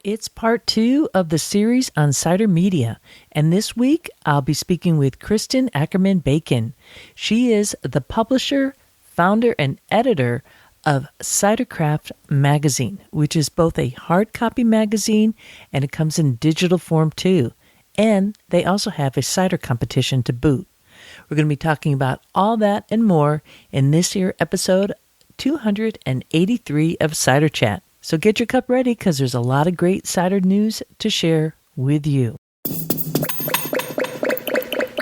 It's part 2 of the series on cider media, and this week I'll be speaking with Kristin Ackerman Miller. She is the publisher, founder, and editor of Cidercraft Magazine, which is both a hard copy magazine and it comes in digital form too. And they also have a cider competition to boot. We're going to be talking about all that and more in this here episode 283 of Cider Chat. So get your cup ready because there's a lot of great cider news to share with you.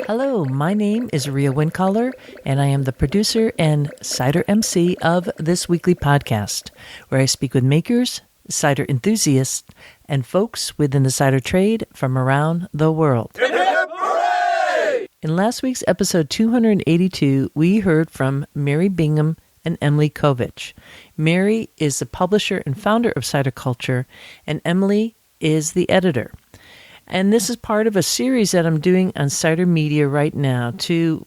Hello, my name is Rhea Wincaller, and I am the producer and cider MC of this weekly podcast, where I speak with makers, cider enthusiasts, and folks within the cider trade from around the world. Hip, hip, hooray! In last week's episode 282, we heard from Mary Bingham and Emily Kovich. Mary is the publisher and founder of Cider Culture, and Emily is the editor. And this is part of a series that I'm doing on cider media right now to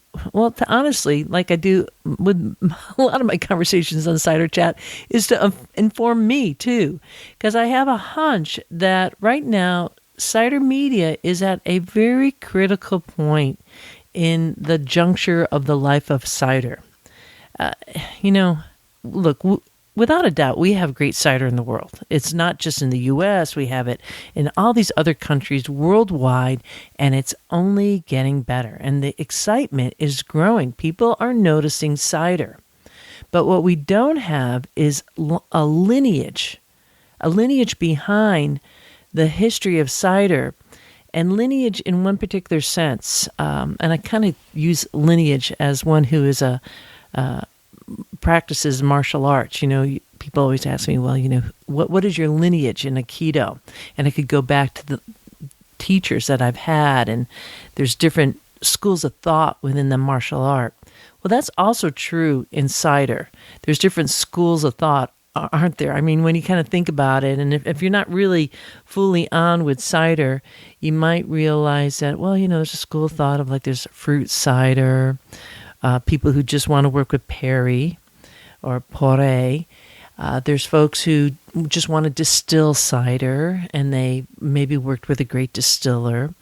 honestly, like I do with a lot of my conversations on Cider Chat, is to inform me too. Because I have a hunch that right now, cider media is at a very critical point in the juncture of the life of cider. Look, without a doubt, we have great cider in the world. It's not just in the U.S. We have it in all these other countries worldwide, and it's only getting better. And the excitement is growing. People are noticing cider. But what we don't have is a lineage behind the history of cider, and lineage in one particular sense. And I kind of use lineage as one who is practices martial arts. People always ask me, what is your lineage in Aikido? And I could go back to the teachers that I've had, and there's different schools of thought within the martial art. Well, that's also true in cider. There's different schools of thought, aren't there? I mean, when you kind of think about it, and if you're not really fully on with cider, you might realize that, there's a school of thought of there's fruit cider, people who just want to work with Perry or Poré. There's folks who just want to distill cider, and they maybe worked with a great distiller.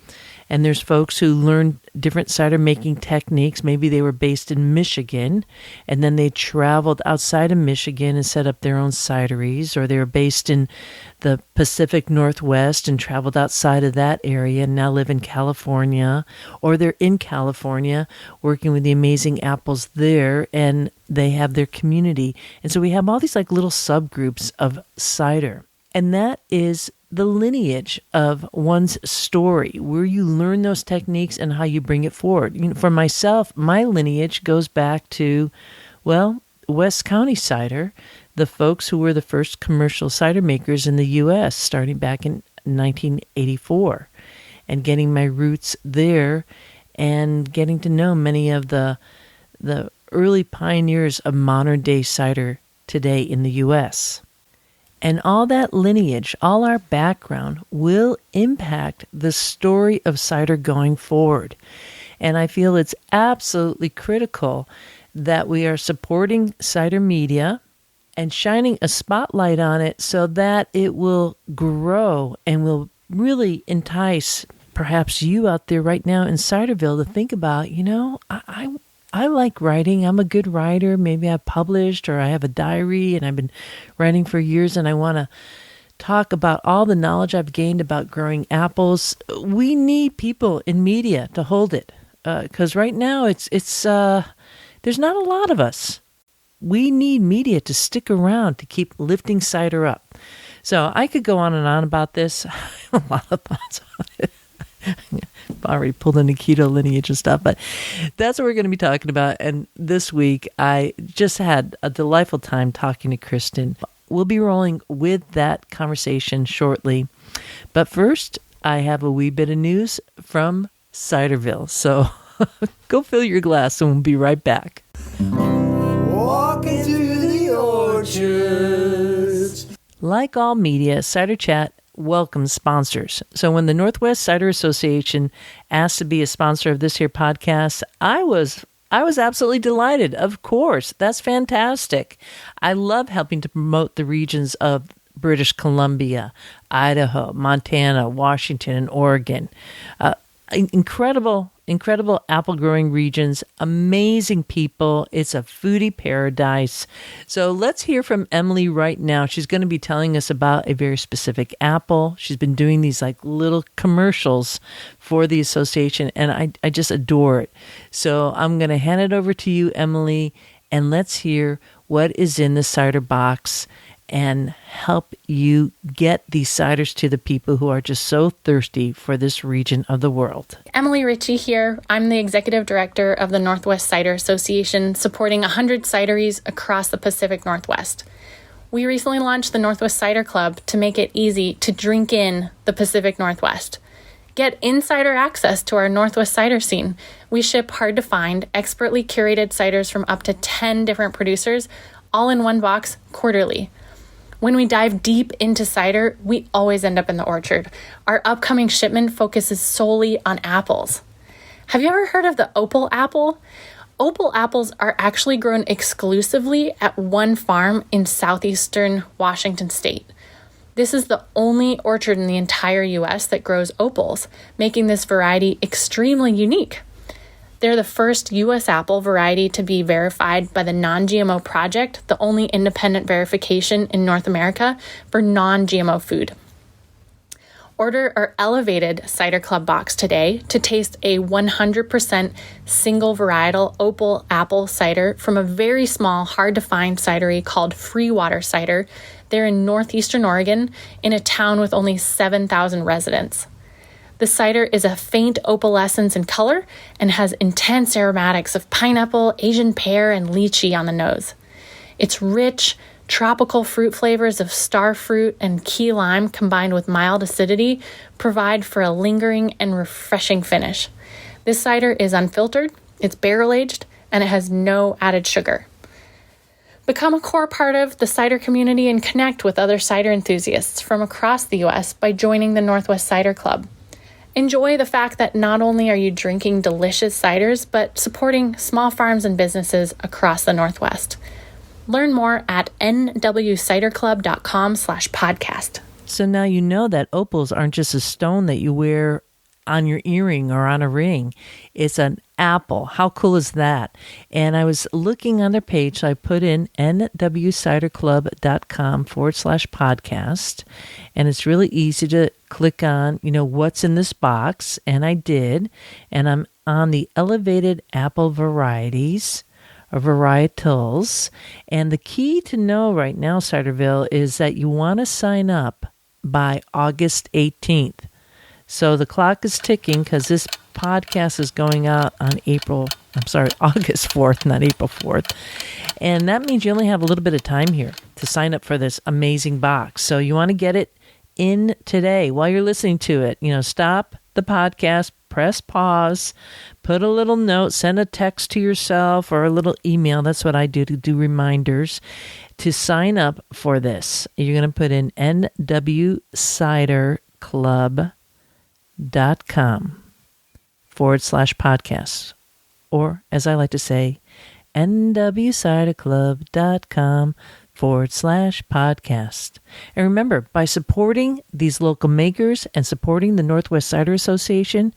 And there's folks who learned different cider making techniques. Maybe they were based in Michigan, and then they traveled outside of Michigan and set up their own cideries, or they were based in the Pacific Northwest and traveled outside of that area and now live in California, or they're in California working with the amazing apples there, and they have their community. And so we have all these little subgroups of cider. And that is the lineage of one's story, where you learn those techniques and how you bring it forward. For myself, my lineage goes back to, West County cider, the folks who were the first commercial cider makers in the U.S., starting back in 1984, and getting my roots there and getting to know many of the early pioneers of modern-day cider today in the U.S., And all that lineage, all our background will impact the story of cider going forward. And I feel it's absolutely critical that we are supporting cider media and shining a spotlight on it so that it will grow and will really entice perhaps you out there right now in Ciderville to think about, I like writing. I'm a good writer. Maybe I've published or I have a diary and I've been writing for years and I want to talk about all the knowledge I've gained about growing apples. We need people in media to hold it because right now it's there's not a lot of us. We need media to stick around to keep lifting cider up. So I could go on and on about this. I have a lot of thoughts on it. I've already pulled in the keto lineage and stuff, but that's what we're going to be talking about. And this week, I just had a delightful time talking to Kristin. We'll be rolling with that conversation shortly. But first, I have a wee bit of news from Ciderville. So go fill your glass and we'll be right back. Walking through the orchards. Like all media, Cider Chat welcomes sponsors. So when the Northwest Cider Association asked to be a sponsor of this here podcast, I was absolutely delighted. Of course, that's fantastic. I love helping to promote the regions of British Columbia, Idaho, Montana, Washington, and Oregon. Incredible apple growing regions, amazing people. It's a foodie paradise. So let's hear from Emily right now. She's going to be telling us about a very specific apple. She's been doing these like little commercials for the association, and I just adore it. So I'm going to hand it over to you, Emily, and let's hear what is in the cider box and help you get these ciders to the people who are just so thirsty for this region of the world. Emily Ritchie here. I'm the Executive Director of the Northwest Cider Association, supporting 100 cideries across the Pacific Northwest. We recently launched the Northwest Cider Club to make it easy to drink in the Pacific Northwest. Get insider access to our Northwest cider scene. We ship hard-to-find, expertly curated ciders from up to 10 different producers, all in one box quarterly. When we dive deep into cider, we always end up in the orchard. Our upcoming shipment focuses solely on apples. Have you ever heard of the opal apple? Opal apples are actually grown exclusively at one farm in southeastern Washington state. This is the only orchard in the entire U.S. that grows opals, making this variety extremely unique. They're the first U.S. apple variety to be verified by the Non-GMO Project, the only independent verification in North America for non-GMO food. Order our elevated Cider Club box today to taste a 100% single varietal opal apple cider from a very small, hard-to-find cidery called Freewater Cider. They're in northeastern Oregon in a town with only 7,000 residents. The cider is a faint opalescence in color and has intense aromatics of pineapple, Asian pear, and lychee on the nose. Its rich, tropical fruit flavors of star fruit and key lime combined with mild acidity provide for a lingering and refreshing finish. This cider is unfiltered, it's barrel-aged, and it has no added sugar. Become a core part of the cider community and connect with other cider enthusiasts from across the U.S. by joining the Northwest Cider Club. Enjoy the fact that not only are you drinking delicious ciders, but supporting small farms and businesses across the Northwest. Learn more at nwciderclub.com/podcast. So now you know that opals aren't just a stone that you wear on your earring or on a ring. It's an apple. How cool is that? And I was looking on their page, so I put in nwciderclub.com/podcast. And it's really easy to click on, what's in this box. And I did. And I'm on the elevated apple varieties or varietals. And the key to know right now, Ciderville, is that you want to sign up by August 18th. So the clock is ticking because this podcast is going out on August 4th, not April 4th. And that means you only have a little bit of time here to sign up for this amazing box. So you want to get it in today while you're listening to it. Stop the podcast, press pause, put a little note, send a text to yourself or a little email. That's what I do to do reminders to sign up for this. You're going to put in nwciderclub.com/podcast. Or, as I like to say, nwciderclub.com/podcast. And remember, by supporting these local makers and supporting the Northwest Cider Association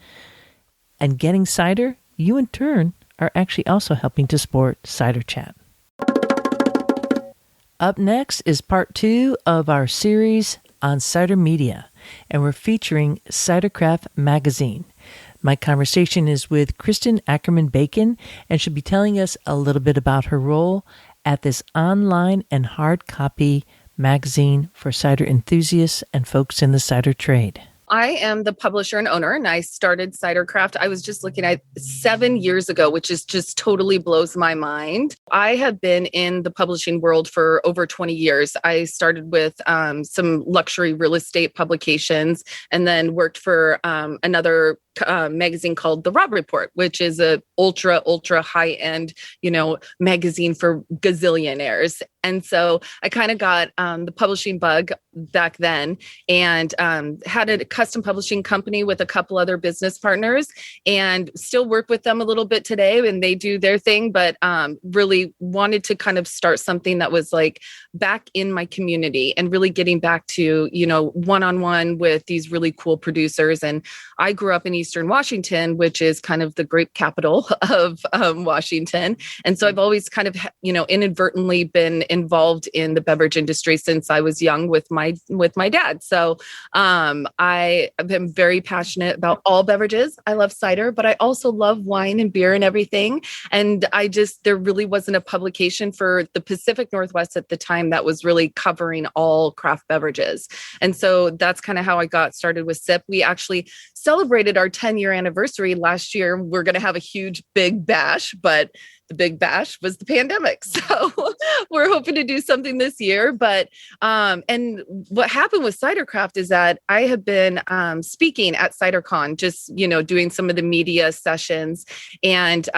and getting cider, you in turn are actually also helping to support Cider Chat. Up next is part 2 of our series on cider media, and we're featuring Cidercraft Magazine. My conversation is with Kristin Ackerman Bacon, and she'll be telling us a little bit about her role at this online and hard copy magazine for cider enthusiasts and folks in the cider trade. I am the publisher and owner, and I started Cidercraft. I was just looking at 7 years ago, which is just totally blows my mind. I have been in the publishing world for over 20 years. I started with some luxury real estate publications and then worked for another magazine called The Raw Report, which is a ultra high end, magazine for gazillionaires. And so I kind of got the publishing bug back then, and had a custom publishing company with a couple other business partners, and still work with them a little bit today, and they do their thing, but really wanted to kind of start something that was like back in my community and really getting back to, one-on-one with these really cool producers. And I grew up in Eastern Washington, which is kind of the grape capital of Washington. And so I've always kind of, inadvertently been involved in the beverage industry since I was young with my dad. So I have been very passionate about all beverages. I love cider, but I also love wine and beer and everything. And there really wasn't a publication for the Pacific Northwest at the time that was really covering all craft beverages. And so that's kind of how I got started with SIP. We actually celebrated our 10-year anniversary last year. We're going to have a huge, big bash, but the big bash was the pandemic. So we're hoping to do something this year. But, and what happened with Cidercraft is that I have been speaking at CiderCon, just, doing some of the media sessions. And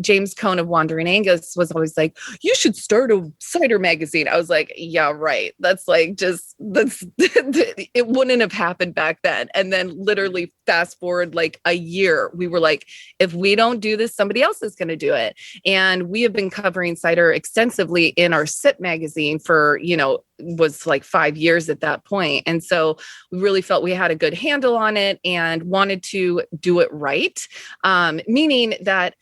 James Cohn of Wandering Angus was always like, you should start a cider magazine. I was like, yeah, right. That's like, it wouldn't have happened back then. And then literally fast forward like a year, we were like, if we don't do this, somebody else is going to do it. And we have been covering cider extensively in our SIP magazine for, was like 5 years at that point. And so we really felt we had a good handle on it and wanted to do it right. Meaning that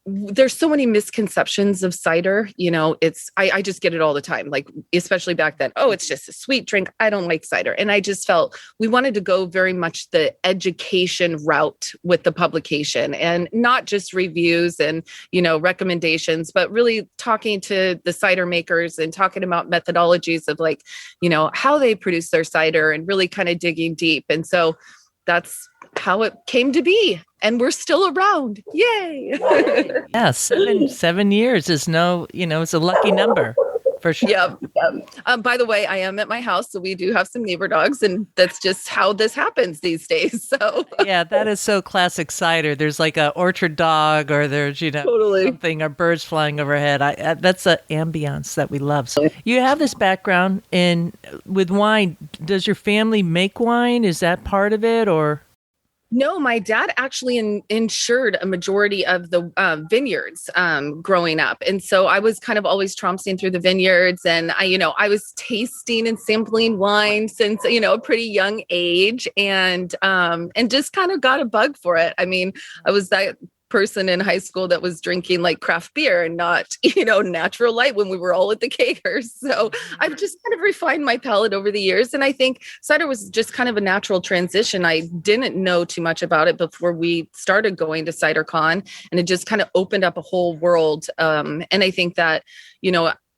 there's so many misconceptions of cider. I just get it all the time, like, especially back then. Oh, it's just a sweet drink. I don't like cider. And I just felt we wanted to go very much the education route with the publication, and not just reviews and, recommendations, but really talking to the cider makers and talking about methodologies of like, how they produce their cider and really kind of digging deep. And so that's how it came to be. And we're still around. Yay. Yeah, 7 years is it's a lucky number for sure. Yeah. By the way, I am at my house, so we do have some neighbor dogs, and that's just how this happens these days. So yeah, that is so classic cider. There's like a orchard dog, or there's, totally something, or birds flying overhead. That's an ambiance that we love. So you have this background with wine. Does your family make wine? Is that part of it, or? No, my dad actually insured a majority of the vineyards growing up. And so I was kind of always trouncing through the vineyards, and I was tasting and sampling wine since, a pretty young age, and just kind of got a bug for it. I mean, I was that person in high school that was drinking like craft beer and not, natural light when we were all at the Kegers. So I've just kind of refined my palate over the years. And I think cider was just kind of a natural transition. I didn't know too much about it before we started going to CiderCon, and it just kind of opened up a whole world. And I think that,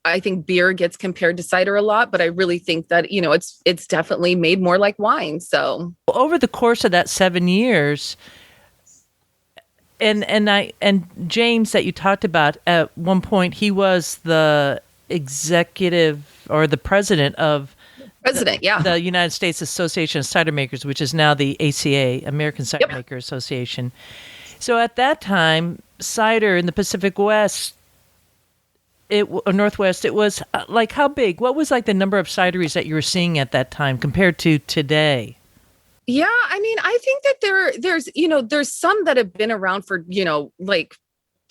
I think beer gets compared to cider a lot, but I really think that, it's definitely made more like wine. So over the course of that 7 years, and James that you talked about, at one point he was the executive or the president of the United States Association of Cider Makers, which is now the ACA, American Cider Maker Association. So at that time, cider in the Pacific West, Northwest, it was like, how big? What was like the number of cideries that you were seeing at that time compared to today? Yeah, I mean, I think that there's some that have been around for, like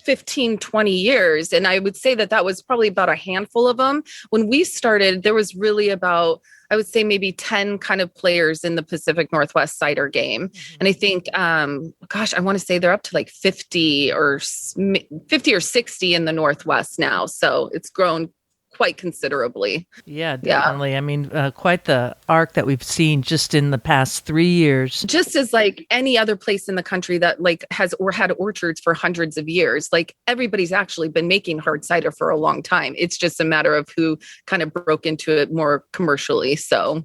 15, 20 years. And I would say that was probably about a handful of them. When we started, there was really about, I would say maybe 10 kind of players in the Pacific Northwest cider game. Mm-hmm. And I think, I want to say they're up to like 50 or 60 in the Northwest now. So it's grown quite considerabally. Yeah, definitely. Yeah. I mean, quite the arc that we've seen just in the past 3 years. Just as like any other place in the country that like has or had orchards for hundreds of years, like everybody's actually been making hard cider for a long time. It's just a matter of who kind of broke into it more commercially. So,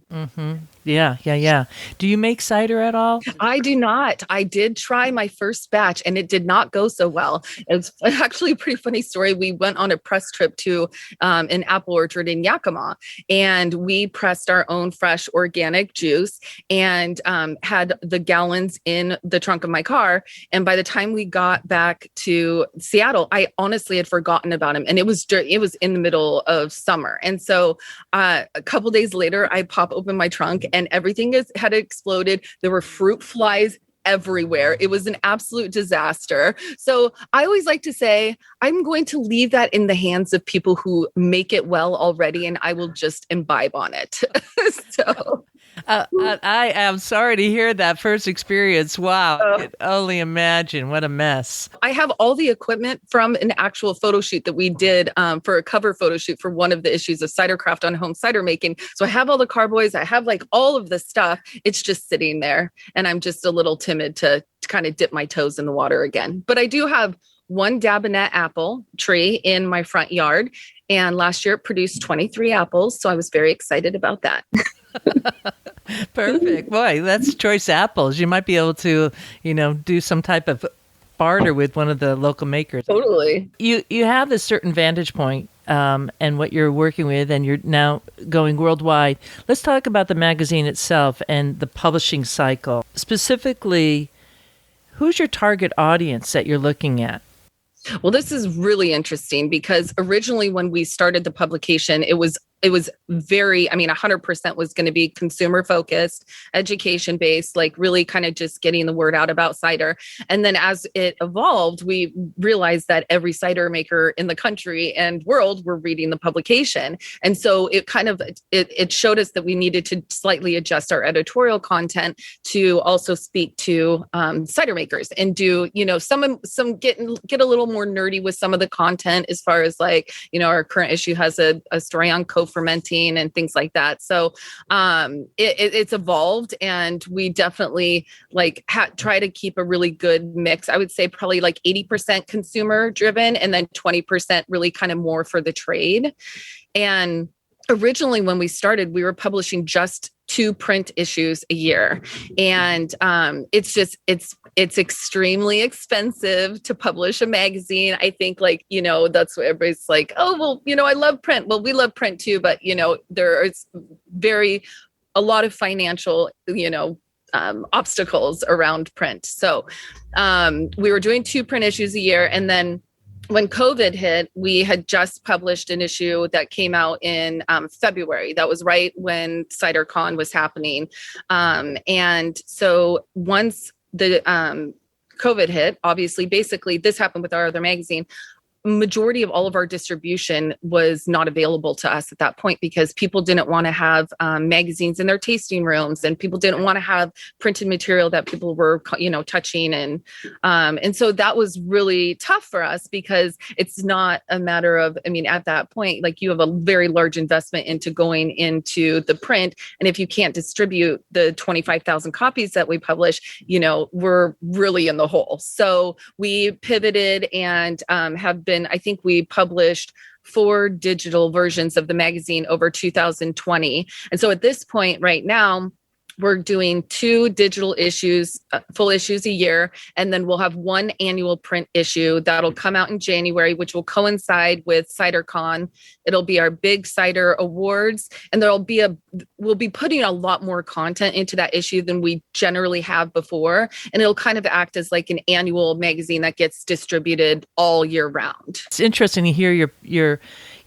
Yeah. Do you make cider at all? I do not. I did try my first batch and it did not go so well. It's actually a pretty funny story. We went on a press trip to an apple orchard in Yakima, and we pressed our own fresh organic juice and had the gallons in the trunk of my car. And by the time we got back to Seattle, I honestly had forgotten about him. And it was in the middle of summer. And so a couple days later, I pop open my trunk and everything had exploded. There were fruit flies everywhere. It was an absolute disaster. So I always like to say, I'm going to leave that in the hands of people who make it well already, and I will just imbibe on it. So I am sorry to hear that first experience. Wow. I can only imagine. What a mess. I have all the equipment from an actual photo shoot that we did for a cover photo shoot for one of the issues of Cidercraft on home cider making. So I have all the carboys. I have like all of the stuff. It's just sitting there. And I'm just a little timid to kind of dip my toes in the water again. But I do have one Dabinet apple tree in my front yard. And last year it produced 23 apples. So I was very excited about that. Perfect. Boy, that's choice apples. You might be able to, do some type of barter with one of the local makers. Totally. You have a certain vantage point and what you're working with, and you're now going worldwide. Let's talk about the magazine itself and the publishing cycle. Specifically, who's your target audience that you're looking at? Well, this is really interesting because originally when we started the publication, it was very, 100% was going to be consumer focused, education based, like really kind of just getting the word out about cider. And then as it evolved, we realized that every cider maker in the country and world were reading the publication. And so it kind of, it showed us that we needed to slightly adjust our editorial content to also speak to cider makers and do, some get a little more nerdy with some of the content as far as like, our current issue has a story on co-fermenting and things like that. So it's evolved, and we definitely try to keep a really good mix. I would say probably like 80% consumer driven and then 20% really kind of more for the trade. And originally when we started, we were publishing just 2 print issues a year. And it's extremely expensive to publish a magazine. I think that's what everybody's like, oh, well, I love print. Well, we love print too, but there is a lot of financial, obstacles around print. So we were doing 2 print issues a year. And then when COVID hit, we had just published an issue that came out in February. That was right when CiderCon was happening. And so once the COVID hit, obviously, basically this happened with our other magazine. Majority of all of our distribution was not available to us at that point because people didn't want to have magazines in their tasting rooms, and people didn't want to have printed material that people were, touching. And so that was really tough for us because it's not a matter of, at that point, you have a very large investment into going into the print. And if you can't distribute the 25,000 copies that we publish, we're really in the hole. So we pivoted and I think we published 4 digital versions of the magazine over 2020. And so at this point right now, we're doing 2 digital issues, full issues a year, and then we'll have 1 annual print issue that'll come out in January, which will coincide with CiderCon. It'll be our big cider awards, and we'll be putting a lot more content into that issue than we generally have before, and it'll kind of act as like an annual magazine that gets distributed all year round. It's interesting to hear your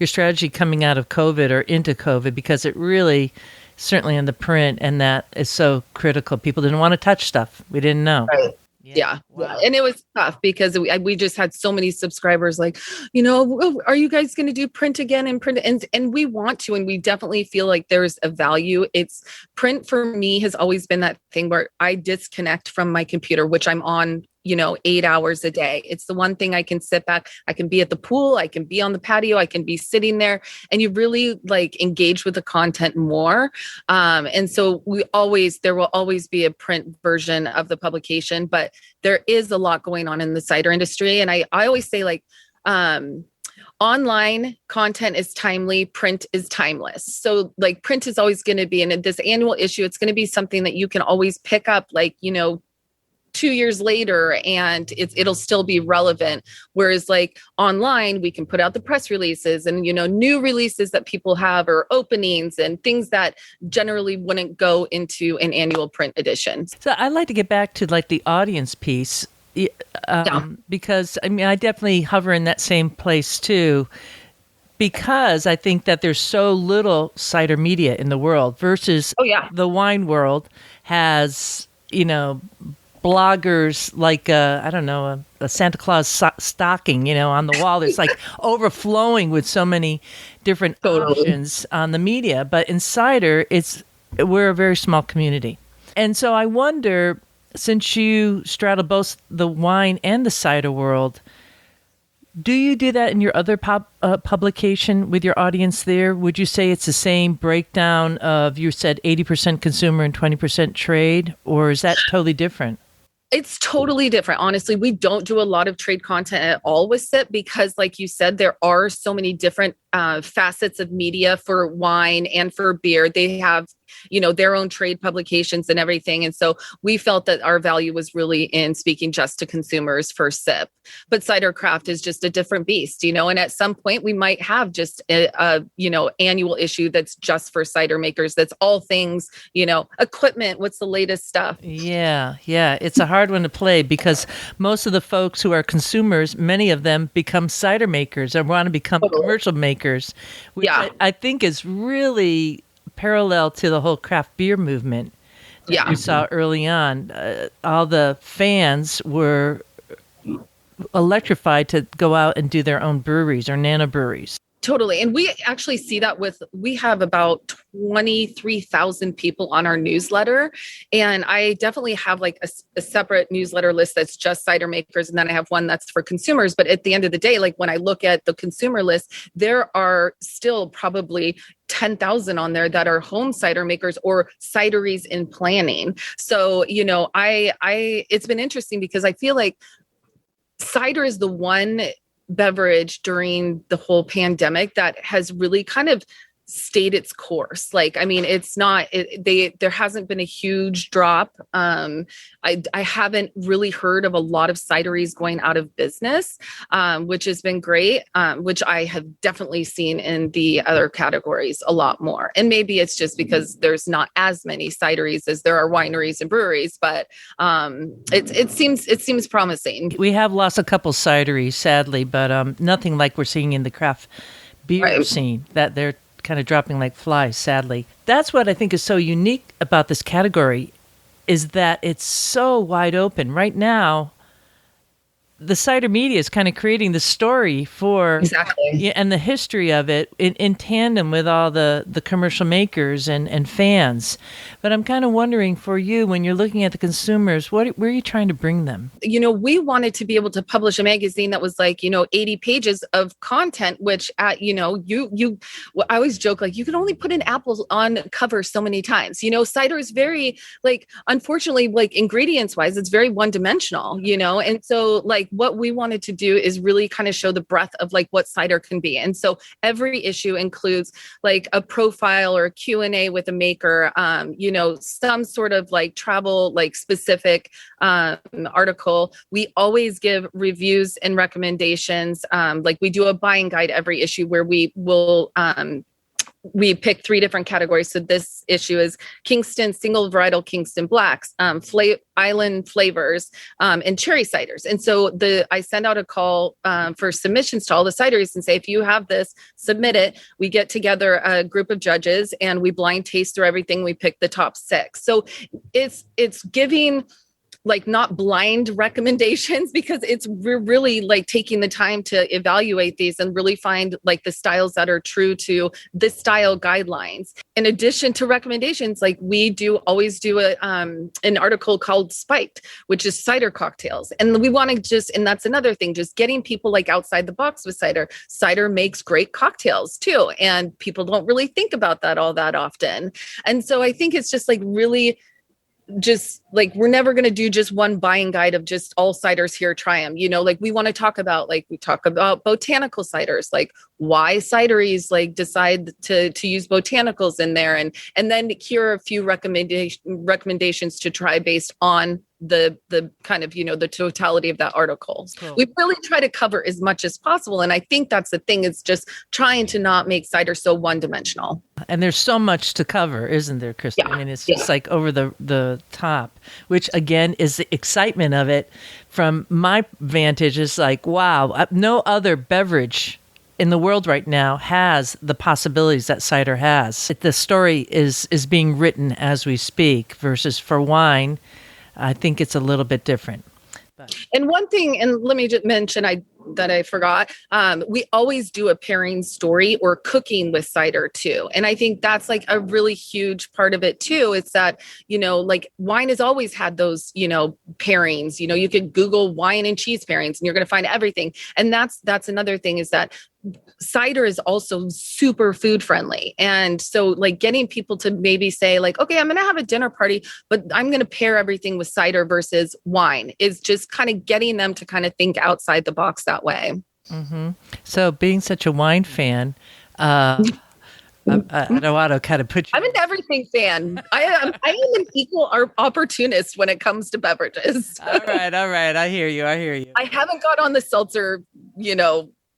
strategy coming out of COVID or into COVID, because it really, certainly in the print, and that is so critical. People didn't want to touch stuff. We didn't know. Right. Yeah. Wow. And it was tough because we just had so many subscribers like, are you guys going to do print again and print? And we want to, and we definitely feel like there's a value. It's print for me has always been that thing where I disconnect from my computer, which I'm on 8 hours a day. It's the one thing I can sit back. I can be at the pool. I can be on the patio. I can be sitting there, and you really engage with the content more. And so there will always be a print version of the publication, but there is a lot going on in the cider industry. And I always say online content is timely, print is timeless. So like print is always going to be, in this annual issue, it's going to be something that you can always pick up, like, 2 years later, and it'll still be relevant. Whereas like online, we can put out the press releases and, new releases that people have, or openings and things that generally wouldn't go into an annual print edition. So I'd like to get back to like the audience piece, because I definitely hover in that same place too, because I think that there's so little cider media in the world versus the wine world has, bloggers like a Santa Claus stocking, on the wall. It's like overflowing with so many different options on the media. But in cider, we're a very small community. And so I wonder, since you straddle both the wine and the cider world, do you do that in your other publication with your audience there? Would you say it's the same breakdown of, you said 80% consumer and 20% trade, or is that totally different? It's totally different. Honestly, we don't do a lot of trade content at all with SIP because, like you said, there are so many different facets of media for wine and for beer. They have, their own trade publications and everything. And so we felt that our value was really in speaking just to consumers for SIP. But Cidercraft is just a different beast, and at some point we might have just a annual issue that's just for cider makers. That's all things, equipment. What's the latest stuff? Yeah. It's a hard one to play because most of the folks who are consumers, many of them become cider makers or want to become commercial makers, which I think is really parallel to the whole craft beer movement that you saw early on. All the fans were electrified to go out and do their own breweries or nano breweries. Totally. And we actually see that we have about 23,000 people on our newsletter. And I definitely have like a separate newsletter list that's just cider makers. And then I have one that's for consumers. But at the end of the day, like when I look at the consumer list, there are still probably 10,000 on there that are home cider makers or cideries in planning. So, it's been interesting because I feel like cider is the one beverage during the whole pandemic that has really kind of stayed its course. Like, it's not, there hasn't been a huge drop. I haven't really heard of a lot of cideries going out of business, which has been great, which I have definitely seen in the other categories a lot more. And maybe it's just because there's not as many cideries as there are wineries and breweries, but it seems promising. We have lost a couple cideries, sadly, but nothing like we're seeing in the craft beer scene, that they're kind of dropping like flies, sadly. That's what I think is so unique about this category, is that it's so wide open. Right now, the cider media is kind of creating the story for and the history of it in tandem with all the commercial makers and fans. But I'm kind of wondering for you, when you're looking at the consumers, where are you trying to bring them? We wanted to be able to publish a magazine that was like, 80 pages of content, which I always joke, like, you can only put an apple on cover so many times. Cider is very, like, unfortunately, like, ingredients wise, it's very one dimensional, and so like what we wanted to do is really kind of show the breadth of like what cider can be. And so every issue includes like a profile or a Q&A with a maker, some sort of like travel, like specific article. We always give reviews and recommendations. Like we do a buying guide every issue where we will, we pick 3 different categories. So this issue is Kingston, single varietal Kingston blacks, island flavors, and cherry ciders. And so I send out a call for submissions to all the cideries and say, if you have this, submit it. We get together a group of judges and we blind taste through everything. We pick the top 6. So it's giving like not blind recommendations, because we're really like taking the time to evaluate these and really find like the styles that are true to the style guidelines. In addition to recommendations, like we always do an article called Spiked, which is cider cocktails. And we want to and that's another thing, just getting people like outside the box with cider. Cider makes great cocktails too. And people don't really think about that all that often. And so I think it's just like really just like, we're never going to do just one buying guide of just all ciders here, try them, like we want to talk about, like we talk about botanical ciders, like why cideries like decide to use botanicals in there. And then here are a few recommendations to try based on the kind of, the totality of that article. Cool. We really try to cover as much as possible. And I think that's the thing, is just trying to not make cider so one-dimensional. And there's so much to cover, isn't there, Kristin? Yeah. I mean, it's just like over the top, which again is the excitement of it. From my vantage, is like, wow, no other beverage in the world right now has the possibilities that cider has. The story is being written as we speak, versus for wine, I think it's a little bit different. And one thing, and let me just mention that I forgot, we always do a pairing story or cooking with cider too. And I think that's like a really huge part of it too. It's that, like wine has always had those, pairings. You could Google wine and cheese pairings and you're going to find everything. And that's another thing, is that cider is also super food friendly. And so like getting people to maybe say like, okay, I'm going to have a dinner party, but I'm going to pair everything with cider versus wine, is just kind of getting them to kind of think outside the box that way. Mm-hmm. So being such a wine fan, I don't want to kind of put you... I'm an everything fan. I am an equal opportunist when it comes to beverages. All right. I hear you. I haven't got on the seltzer,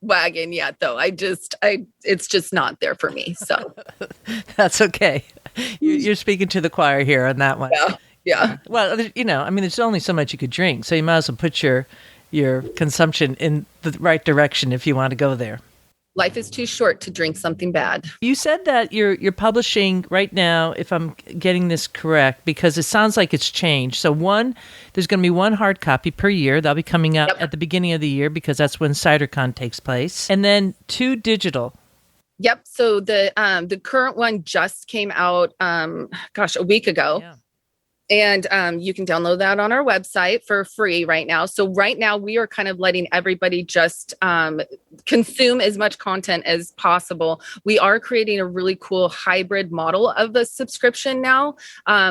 wagon yet, though. It's just not there for me. So that's okay. You're speaking to the choir here on that one. Yeah. Well, there's only so much you could drink, so you might as well put your consumption in the right direction if you want to go there. Life is too short to drink something bad. You said that you're publishing right now, if I'm getting this correct, because it sounds like it's changed. So there's going to be one hard copy per year. That'll be coming out at the beginning of the year, because that's when CiderCon takes place. And then 2 digital. Yep. So the current one just came out, a week ago. Yeah. And you can download that on our website for free right now. So right now we are kind of letting everybody just consume as much content as possible. We are creating a really cool hybrid model of the subscription now,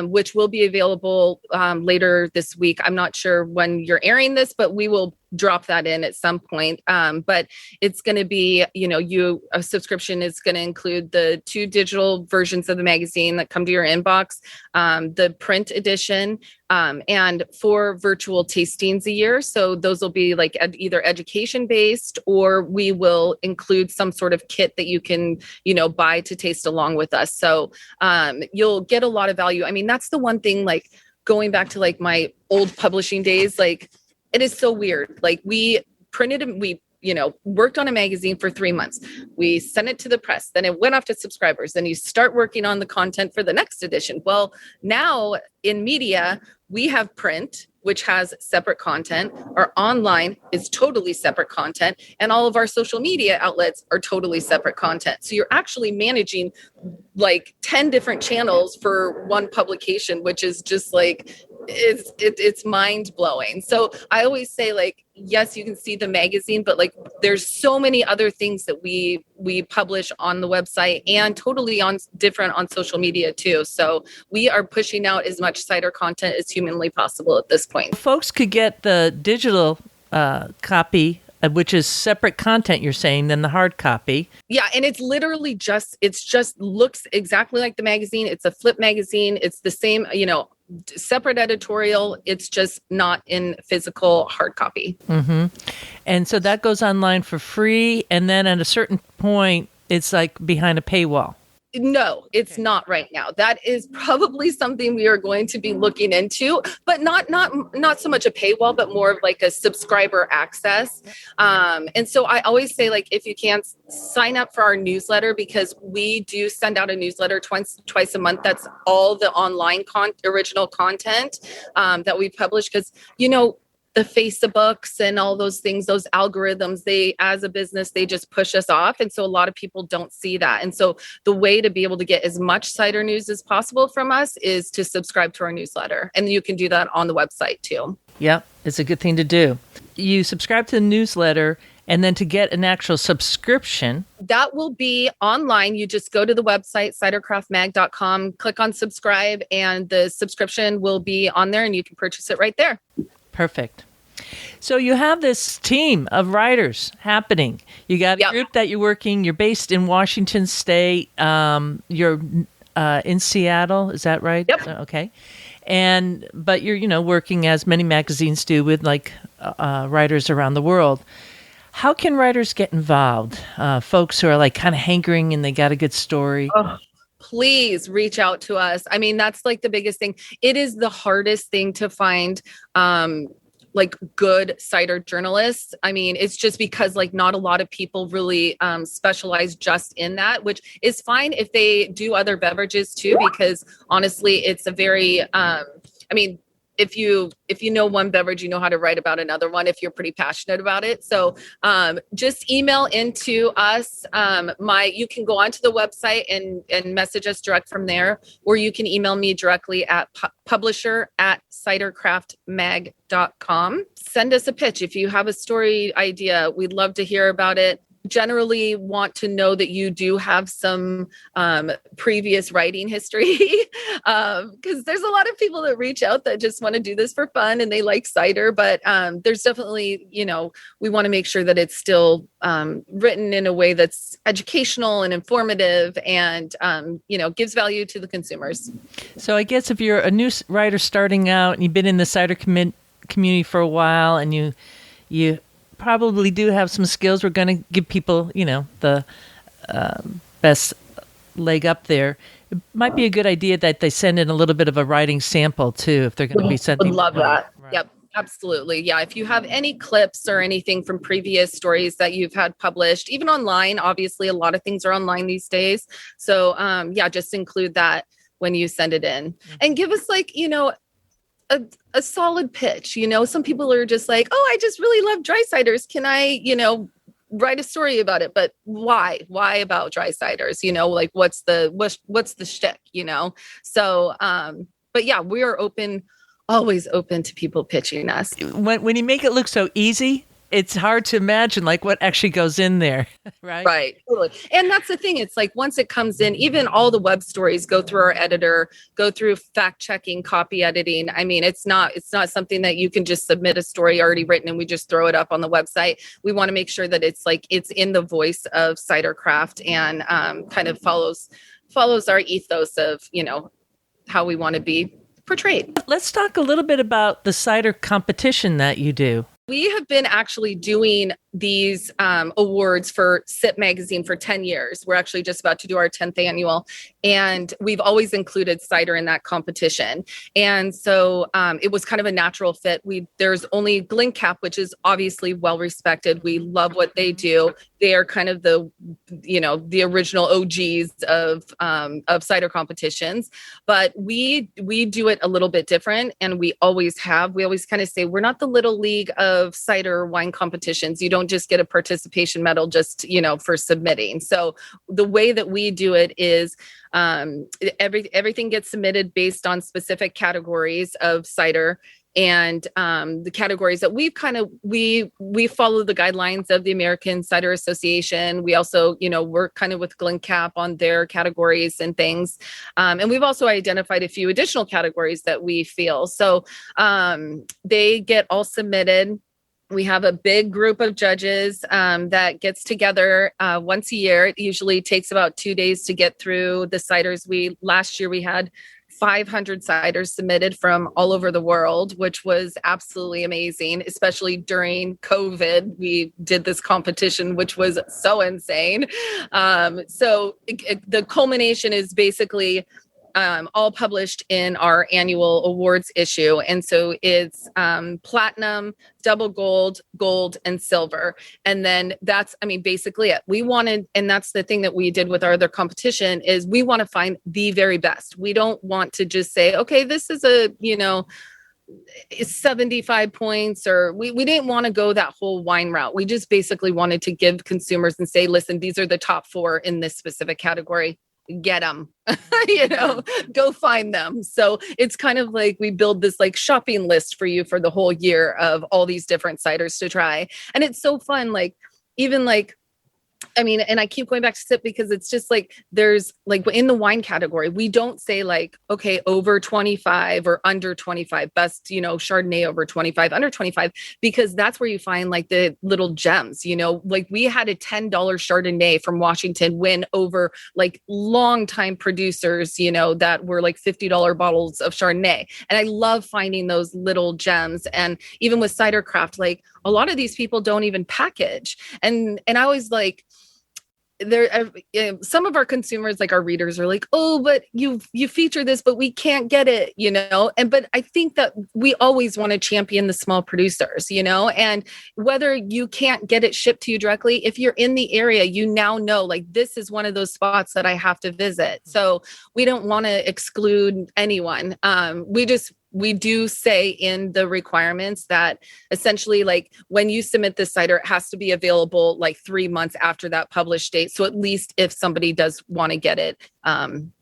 which will be available later this week. I'm not sure when you're airing this, but we will drop that in at some point. But it's going to be, a subscription is going to include the 2 digital versions of the magazine that come to your inbox, the print edition, and 4 virtual tastings a year. So those will be like either education based, or we will include some sort of kit that you can, buy to taste along with us. So you'll get a lot of value. I mean, that's the one thing, like going back to like my old publishing days, like, it is so weird. Like we worked on a magazine for 3 months. We sent it to the press. Then it went off to subscribers. Then you start working on the content for the next edition. Well, now in media, we have print, which has separate content. Our online is totally separate content. And all of our social media outlets are totally separate content. So you're actually managing like 10 different channels for one publication, which is just like, it's mind blowing. So I always say, like, yes, you can see the magazine, but like there's so many other things that we publish on the website and totally on social media too. So we are pushing out as much cider content as humanly possible at this point. Folks could get the digital copy, which is separate content, you're saying, than the hard copy. Yeah. And it's literally just looks exactly like the magazine. It's a flip magazine. It's the same, separate editorial. It's just not in physical hard copy. Mm-hmm. And so that goes online for free. And then at a certain point, it's like behind a paywall. No, it's not right now. That is probably something we are going to be looking into, but not so much a paywall, but more of like a subscriber access. And so I always say, like, if you can, sign up for our newsletter, because we do send out a newsletter twice a month. That's all the online original content that we publish, because, the Facebooks and all those things, those algorithms, as a business, they just push us off. And so a lot of people don't see that. And so the way to be able to get as much cider news as possible from us is to subscribe to our newsletter. And you can do that on the website too. Yep. It's a good thing to do. You subscribe to the newsletter, And then to get an actual subscription, that will be online. You just go to the website, cidercraftmag.com, click on subscribe, and the subscription will be on there and you can purchase it right there. perfect. So you have this team of writers happening. You got a Yep. group that you're working. You're based in Washington State. You're in Seattle. Is that right? Yep. Okay. But you're working as many magazines do with writers around the world. How can writers get involved? Folks who are like kind of hankering and they got a good story. Oh, please reach out to us. I mean, that's like the biggest thing. It is the hardest thing to find good cider journalists. I mean, it's just because not a lot of people really specialize just in that, which is fine if they do other beverages too, because honestly, it's a very, if you know one beverage, you know how to write about another one if you're pretty passionate about it. So just email into us. You can go onto the website and message us direct from there, or you can email me directly at publisher@cidercraftmag.com. Send us a pitch. If you have a story idea, we'd love to hear about it. Generally want to know that you do have some previous writing history, because there's a lot of people that reach out that just want to do this for fun and they like cider, but there's definitely, we want to make sure that it's still written in a way that's educational and informative and, gives value to the consumers. So I guess if you're a new writer starting out and you've been in the cider community for a while and you probably do have some skills, we're going to give people, the best leg up there. It might be a good idea that they send in a little bit of a writing sample too, if they're going to be sending. Would love that. Right. Yep, absolutely. Yeah, if you have any clips or anything from previous stories that you've had published, even online, obviously a lot of things are online these days. So just include that when you send it in, and give us a solid pitch. Some people are just like, oh, I just really love dry ciders. Can I, write a story about it? But why about dry ciders? What's the shtick, So, but yeah, we are always open to people pitching us. When you make it look so easy, it's hard to imagine what actually goes in there, right? Right. Totally. And that's the thing. It's once it comes in, even all the web stories go through our editor, go through fact checking, copy editing. I mean, it's not something that you can just submit a story already written and we just throw it up on the website. We want to make sure that it's in the voice of Cidercraft and kind of follows our ethos of, how we want to be portrayed. Let's talk a little bit about the cider competition that you do. We have been actually doing these awards for Sip Magazine for 10 years. We're actually just about to do our 10th annual, and we've always included cider in that competition. And so it was kind of a natural fit. There's only Glencap, which is obviously well respected. We love what they do. They are kind of the original OGs of cider competitions, but we do it a little bit different, and we always have. We always kind of say we're not the little league of cider wine competitions. You don't just get a participation medal just for submitting. So the way that we do it is everything gets submitted based on specific categories of cider. And the categories that we follow the guidelines of the American Cider Association. We also, work kind of with Glencap on their categories and things. And we've also identified a few additional categories that we feel. So they get all submitted. We have a big group of judges that gets together once a year. It usually takes about 2 days to get through the ciders. Last year we had 500 ciders submitted from all over the world, which was absolutely amazing, especially during COVID. We did this competition, which was so insane. The culmination is basically all published in our annual awards issue. And so it's platinum, double gold, gold, and silver. And then that's, basically it. We wanted, and that's the thing that we did with our other competition, is we want to find the very best. We don't want to just say, okay, this is 75 points, or we didn't want to go that whole wine route. We just basically wanted to give consumers and say, listen, these are the top 4 in this specific category. Get them, go find them. So it's kind of like we build this shopping list for you for the whole year of all these different ciders to try. And it's so fun. even like, I mean, and I keep going back to sip because it's just like, there's like in the wine category, we don't say like, okay, over 25 or under 25, best, Chardonnay over 25, under 25, because that's where you find like the little gems, like we had a $10 Chardonnay from Washington win over like longtime producers, that were like $50 bottles of Chardonnay. And I love finding those little gems. And even with Cidercraft, like a lot of these people don't even package. And I always like, some of our consumers, like our readers, are like, oh, but you feature this, but we can't get it, but I think that we always want to champion the small producers, and whether you can't get it shipped to you directly, if you're in the area, you now know like this is one of those spots that I have to visit. So we don't want to exclude anyone. We do say in the requirements that essentially like when you submit this cider, it has to be available like 3 months after that published date. So at least if somebody does want to get it,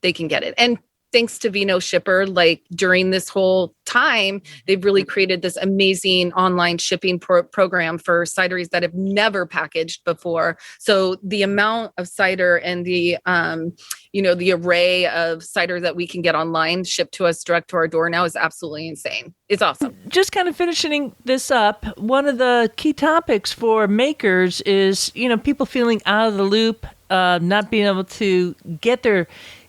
they can get it. And thanks to Vino Shipper, like during this whole time, they've really created this amazing online shipping program for cideries that have never packaged before. So the amount of cider and the, the array of cider that we can get online shipped to us direct to our door now is absolutely insane. It's awesome. Just kind of finishing this up, one of the key topics for makers is, people feeling out of the loop, not being able to get their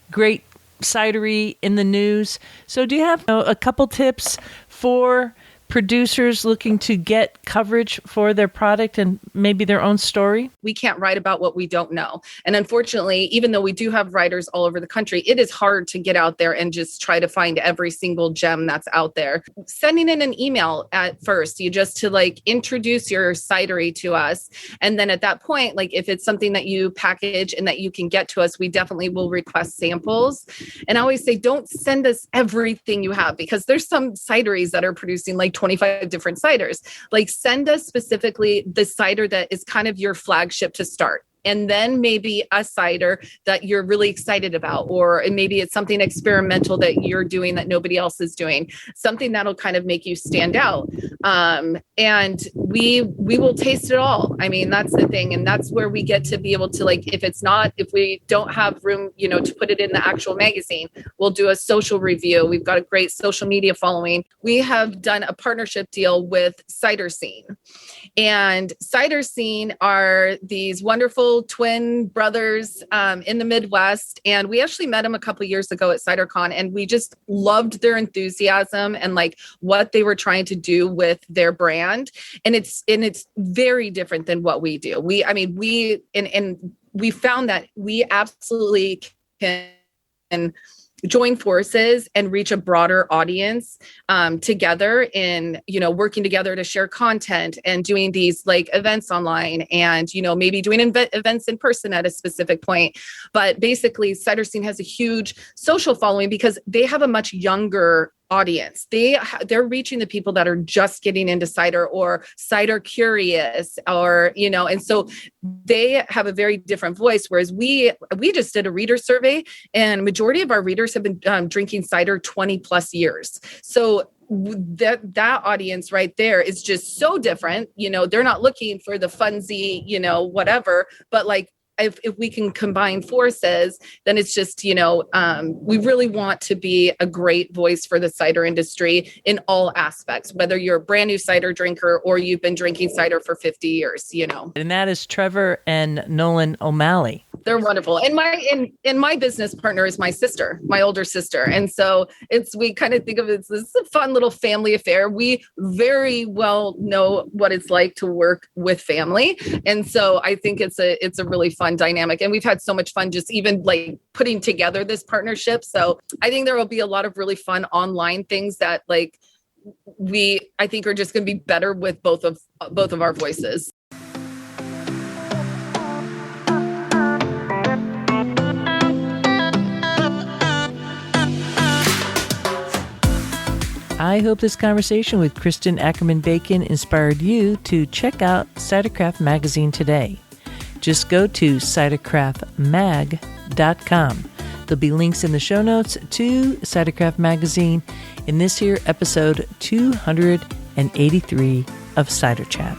great cidery in the news. So do you have a couple tips for producers looking to get coverage for their product and maybe their own story? We can't write about what we don't know. And unfortunately, even though we do have writers all over the country, it is hard to get out there and just try to find every single gem that's out there. Sending in an email at first, you just to like introduce your cidery to us. And then at that point, like if it's something that you package and that you can get to us, we definitely will request samples. And I always say, don't send us everything you have, because there's some cideries that are producing like 25 different ciders. Like send us specifically the cider that is kind of your flagship to start. And then maybe a cider that you're really excited about, or maybe it's something experimental that you're doing that nobody else is doing, something that'll kind of make you stand out. And we will taste it all. I mean, that's the thing. And that's where we get to be able to, like, if we don't have room, to put it in the actual magazine, we'll do a social review. We've got a great social media following. We have done a partnership deal with Cider Scene. And Cider Scene are these wonderful twin brothers in the Midwest. And we actually met them a couple of years ago at CiderCon, and we just loved their enthusiasm and like what they were trying to do with their brand. And it's very different than what we do. We found that we absolutely can join forces and reach a broader audience together in, working together to share content and doing these like events online and, maybe doing events in person at a specific point. But basically Cider Scene has a huge social following because they have a much younger audience. They're reaching the people that are just getting into cider or cider curious, or and so they have a very different voice. Whereas we just did a reader survey, and majority of our readers have been drinking cider 20 plus years. So that audience right there is just so different. They're not looking for the funsy, whatever, but like, if we can combine forces, then it's just, we really want to be a great voice for the cider industry in all aspects, whether you're a brand new cider drinker or you've been drinking cider for 50 years, And that is Trevor and Nolan O'Malley. They're wonderful. And my business partner is my sister, my older sister. And so we kind of think of it as this is a fun little family affair. We very well know what it's like to work with family. And so I think it's a really fun dynamic. And we've had so much fun just even like putting together this partnership. So I think there will be a lot of really fun online things that like I think are just going to be better with both of our voices. I hope this conversation with Kristin Ackerman Bacon inspired you to check out Cidercraft Magazine today. Just go to cidercraftmag.com. There'll be links in the show notes to Cidercraft Magazine in this here episode 283 of Cider Chat.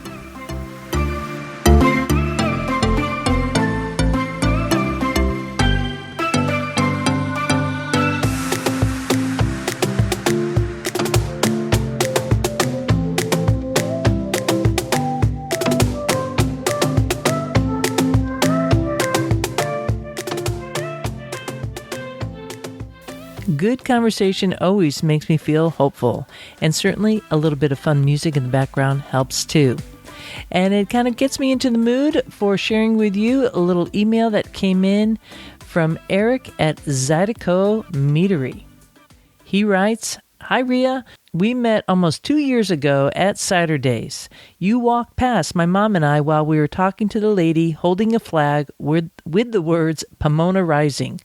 Good conversation always makes me feel hopeful, and certainly a little bit of fun music in the background helps too. And it kind of gets me into the mood for sharing with you a little email that came in from Eric at Zydeco Meadery. He writes, "Hi, Rhea. We met almost 2 years ago at Cider Days. You walked past my mom and I while we were talking to the lady holding a flag with the words Pomona Rising.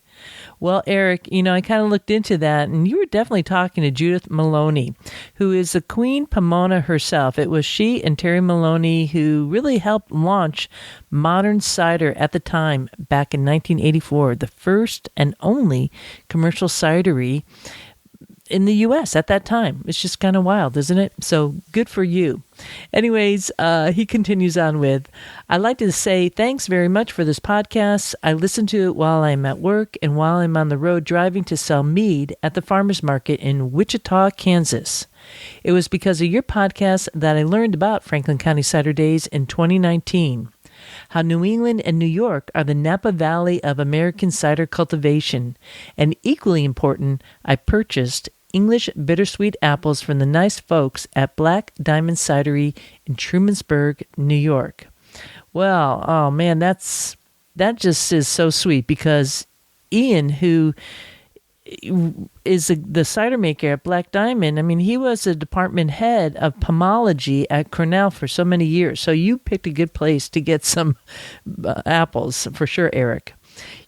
Well, Eric, I kind of looked into that, and you were definitely talking to Judith Maloney, who is the Queen Pomona herself. It was she and Terry Maloney who really helped launch modern cider at the time, back in 1984, the first and only commercial cidery in the U.S. at that time. It's just kind of wild, isn't it? So good for you." Anyways, he continues on with, "I'd like to say thanks very much for this podcast. I listen to it while I'm at work and while I'm on the road driving to sell mead at the farmers market in Wichita, Kansas. It was because of your podcast that I learned about Franklin County Cider Days in 2019. How New England and New York are the Napa Valley of American cider cultivation. And equally important, I purchased English bittersweet apples from the nice folks at Black Diamond Cidery in Trumansburg, New York." Well, oh man, that just is so sweet, because Ian, who is the cider maker at Black Diamond, he was a department head of pomology at Cornell for so many years. So you picked a good place to get some apples for sure, Eric.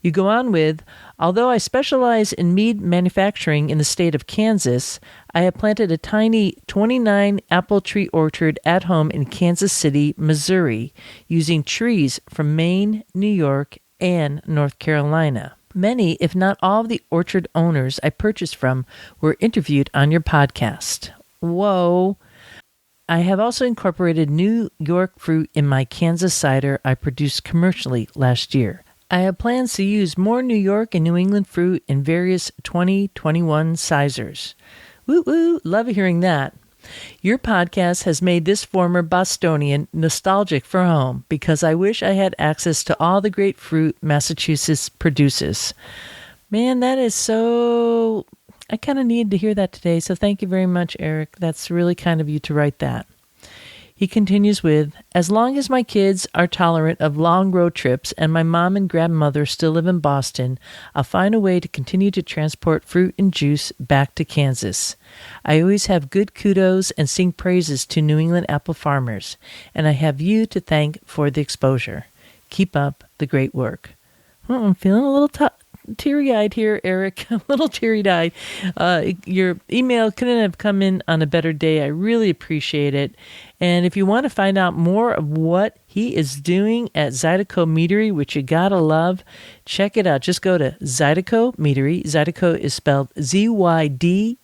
You go on with, "Although I specialize in mead manufacturing in the state of Kansas, I have planted a tiny 29 apple tree orchard at home in Kansas City, Missouri, using trees from Maine, New York, and North Carolina. Many, if not all, of the orchard owners I purchased from were interviewed on your podcast." Whoa. "I have also incorporated New York fruit in my Kansas cider I produced commercially last year. I have plans to use more New York and New England fruit in various 2021 sizers." Woo woo, love hearing that. "Your podcast has made this former Bostonian nostalgic for home, because I wish I had access to all the great fruit Massachusetts produces." Man, that is so... I kind of needed to hear that today, so thank you very much, Eric. That's really kind of you to write that. He continues with, "As long as my kids are tolerant of long road trips and my mom and grandmother still live in Boston, I'll find a way to continue to transport fruit and juice back to Kansas. I always have good kudos and sing praises to New England apple farmers, and I have you to thank for the exposure. Keep up the great work." Well, I'm feeling a little teary-eyed here, Eric, a little teary-eyed. Your email couldn't have come in on a better day. I really appreciate it. And if you want to find out more of what he is doing at Zydeco Meadery, which you gotta love, check it out. Just go to Zydeco Meadery. Zydeco is spelled Zydeco,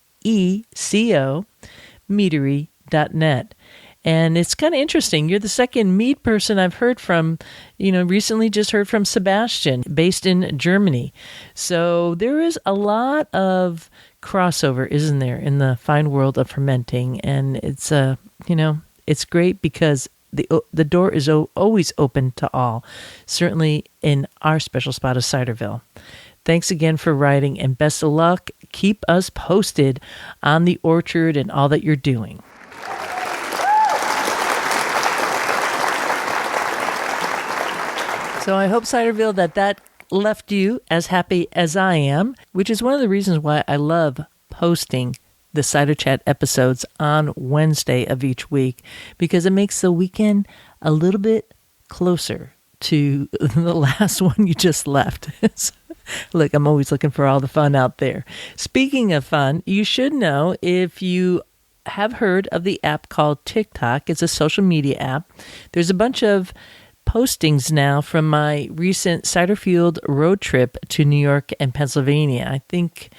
meadery.net. And it's kind of interesting. You're the second mead person I've heard from, recently just heard from Sebastian, based in Germany. So there is a lot of crossover, isn't there, in the fine world of fermenting. And it's, it's great because the door is always open to all, certainly in our special spot of Ciderville. Thanks again for writing, and best of luck. Keep us posted on the orchard and all that you're doing. So I hope, Ciderville, that left you as happy as I am, which is one of the reasons why I love posting the Cider Chat episodes on Wednesday of each week, because it makes the weekend a little bit closer to the last one you just left. Look, I'm always looking for all the fun out there. Speaking of fun, you should know, if you have heard of the app called TikTok, it's a social media app. There's a bunch of postings now from my recent cider-fueled road trip to New York and Pennsylvania. I think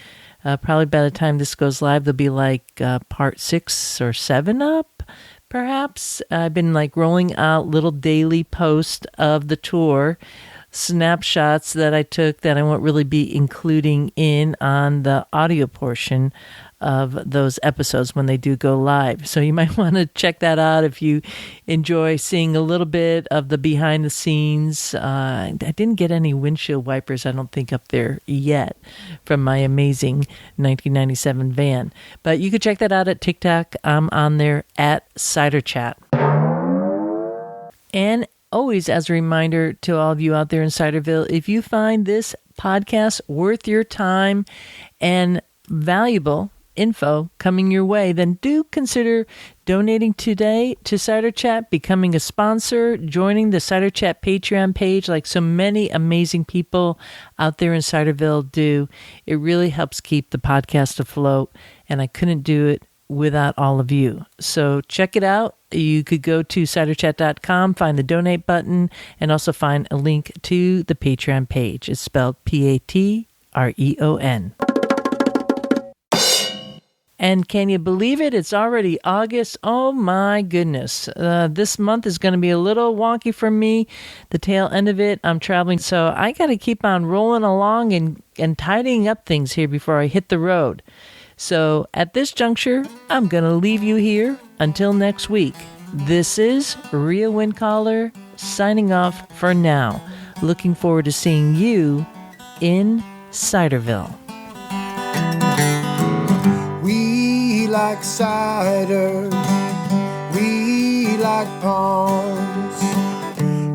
probably by the time this goes live, there'll be like part 6 or 7 up, perhaps. I've been rolling out little daily posts of the tour, snapshots that I took that I won't really be including in on the audio portion of those episodes when they do go live. So you might want to check that out if you enjoy seeing a little bit of the behind the scenes. I didn't get any windshield wipers, I don't think, up there yet from my amazing 1997 van. But you could check that out at TikTok. I'm on there at Cider Chat. And always as a reminder to all of you out there in Ciderville, if you find this podcast worth your time and valuable info coming your way, then do consider donating today to Cider Chat, becoming a sponsor, joining the Cider Chat Patreon page like so many amazing people out there in Ciderville do. It really helps keep the podcast afloat, and I couldn't do it without all of you. So check it out. You could go to ciderchat.com, find the donate button, and also find a link to the Patreon page. It's spelled Patreon. And can you believe it? It's already August. Oh my goodness. This month is going to be a little wonky for me. The tail end of it, I'm traveling. So I got to keep on rolling along and tidying up things here before I hit the road. So at this juncture, I'm going to leave you here until next week. This is Rhea Windcaller signing off for now. Looking forward to seeing you in Ciderville. We like cider, we like palms,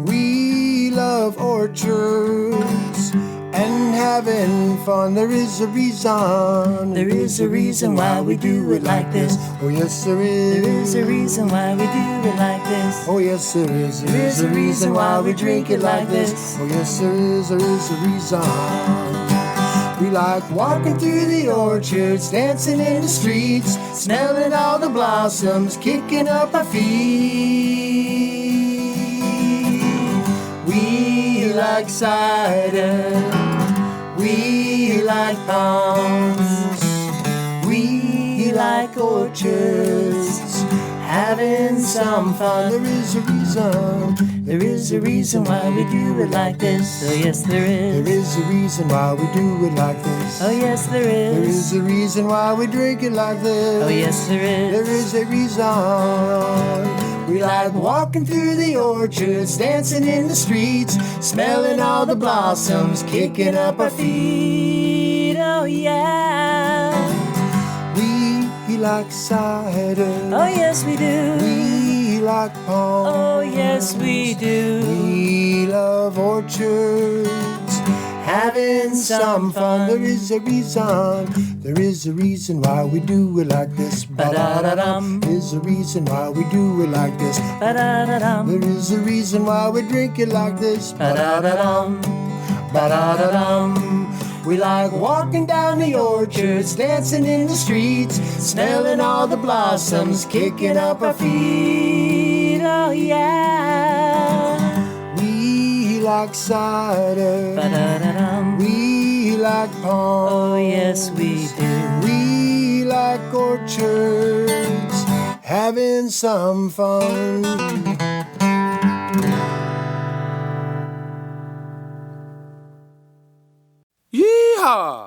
we love orchards and having fun. There is a reason why we do it like this. Oh yes there is. There is a reason why we do it like this. Oh yes there is. There is a reason why we drink it like this. Oh yes there is a reason. We like walking through the orchards, dancing in the streets, smelling all the blossoms, kicking up our feet. We like cider, we like palms, we like orchards, having some fun. There is a reason why we do it like this. Oh yes there is. There is a reason why we do it like this. Oh yes there is. There is a reason why we drink it like this. Oh yes there is. There is a reason. We like walking through the orchards, dancing in the streets, smelling all the blossoms, kicking up our feet. Oh yeah. We like cider. Oh yes we do. We like palms. Oh yes we do. We love orchards, having some fun. There is a reason why we do it like this. Ba-da-da-dum. There is a reason why we do it like this. Ba-da-da-dum. There is a reason why we drink it like this. Ba-da-da-dum. Ba-da-da-dum. We like walking down the orchards, dancing in the streets, smelling all the blossoms, kicking up our feet. Oh yeah. We like cider. Ba-da-da-dum. We like palms. Oh yes we do. We like orchards, having some fun. Yeehaw!